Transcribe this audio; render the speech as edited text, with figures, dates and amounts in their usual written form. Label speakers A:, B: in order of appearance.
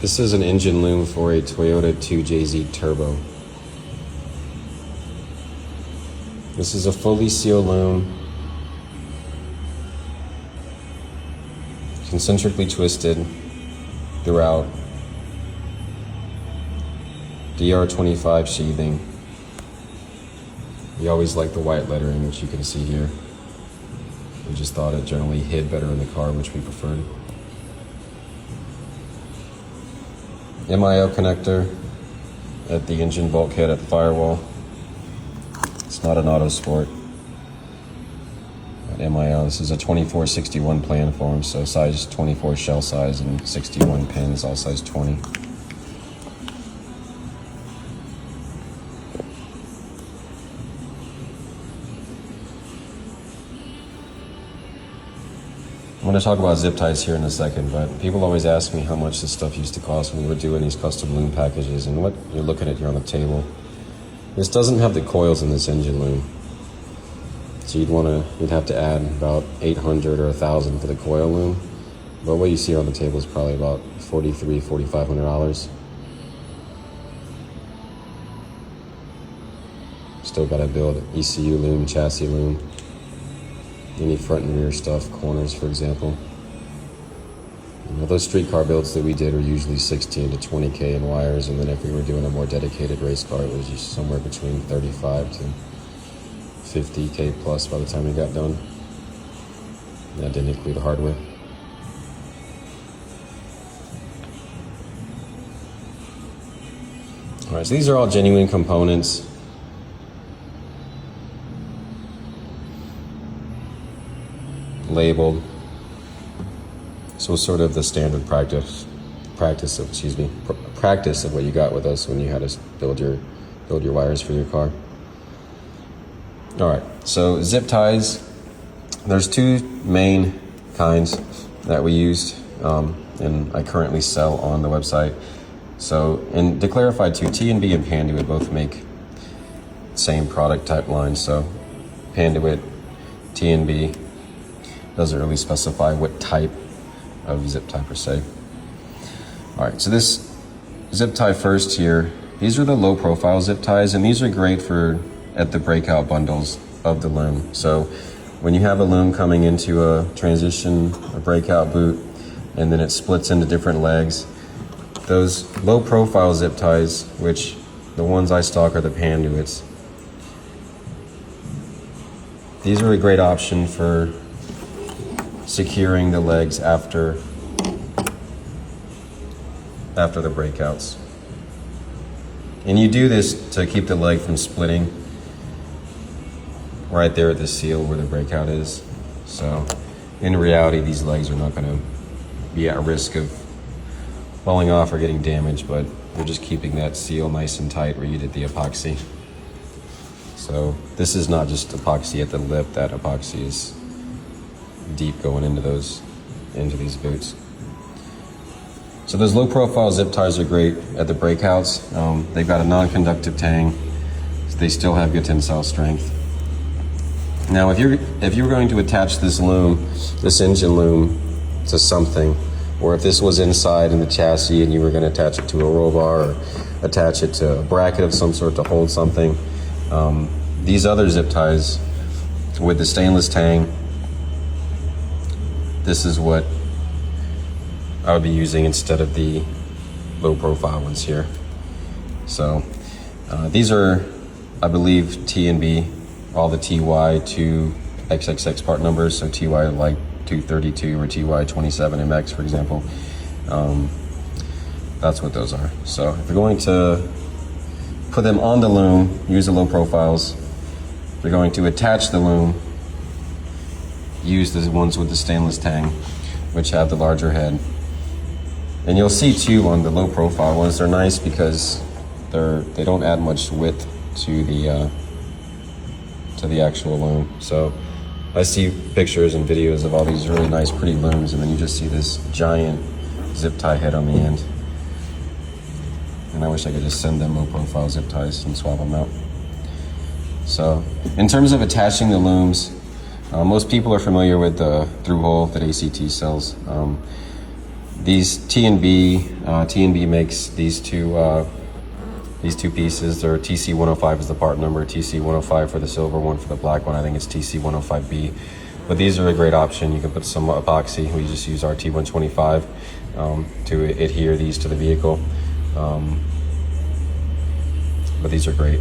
A: This is an engine loom for a Toyota 2JZ Turbo. This is a fully sealed loom, concentrically twisted throughout, DR25 sheathing. We always like the white lettering, which you can see here. We just thought it generally hid better in the car, which we preferred. MIO connector at the engine bulkhead at the firewall. It's not an auto sport. At MIO, this is a 2461 plan form, so size 24 shell size and 61 pins, all size 20. I'm going to talk about zip ties here in a second, but people always ask me how much this stuff used to cost when we were doing these custom loom packages, and what you're looking at here on the table. This doesn't have the coils in this engine loom, so you'd have to add about 800 or 1,000 for the coil loom. But what you see on the table is probably about $4,500. Still got to build ECU loom, chassis loom. Any front and rear stuff, corners for example. Those streetcar builds that we did were usually 16 to 20K in wires, and then if we were doing a more dedicated race car, it was just somewhere between 35 to 50K plus by the time we got done. That didn't include the hardware. All right, so these are all genuine components. Labeled, so sort of the standard practice of what you got with us when you had us build your wires for your car. All right, so zip ties. There's two main kinds that we used, and I currently sell on the website. So, and to clarify too, T&B and Panduit both make same product type line. So, Panduit, T&B. Doesn't really specify what type of zip tie per se. All right, so this zip tie first here, these are the low profile zip ties, and these are great for at the breakout bundles of the loom. So when you have a loom coming into a transition, a breakout boot, and then it splits into different legs, those low profile zip ties, which the ones I stock are the Panduits, these are a great option for securing the legs after the breakouts. And you do this to keep the leg from splitting right there at the seal where the breakout is. So in reality, these legs are not going to be at risk of falling off or getting damaged, but you're just keeping that seal nice and tight where you did the epoxy. So this is not just epoxy at the lip, that epoxy is deep going into these boots. So those low profile zip ties are great at the breakouts. They've got a non-conductive tang, so they still have good tensile strength. Now if you're going to attach this loom, this engine loom, to something, or if this was inside in the chassis and you were going to attach it to a roll bar or attach it to a bracket of some sort to hold something, these other zip ties with the stainless tang, this is what I would be using instead of the low profile ones here. So these are, I believe, T&B, all the TY2 XXX part numbers, so TY like 232 or TY27MX, for example. That's what those are. So if you're going to put them on the loom, use the low profiles. If you're going to attach the loom, use the ones with the stainless tang, which have the larger head. And you'll see too on the low profile ones, they're nice because they don't add much width to the actual loom. So I see pictures and videos of all these really nice pretty looms, and then you just see this giant zip tie head on the end. And I wish I could just send them low profile zip ties and swap them out. So in terms of attaching the looms, most people are familiar with the through hole that ACT sells. These T&B makes these two pieces. They're TC105 is the part number, TC105 for the silver one. For the black one, I think it's TC105B. But these are a great option. You can put some epoxy. We just use RT125 to adhere these to the vehicle. But these are great.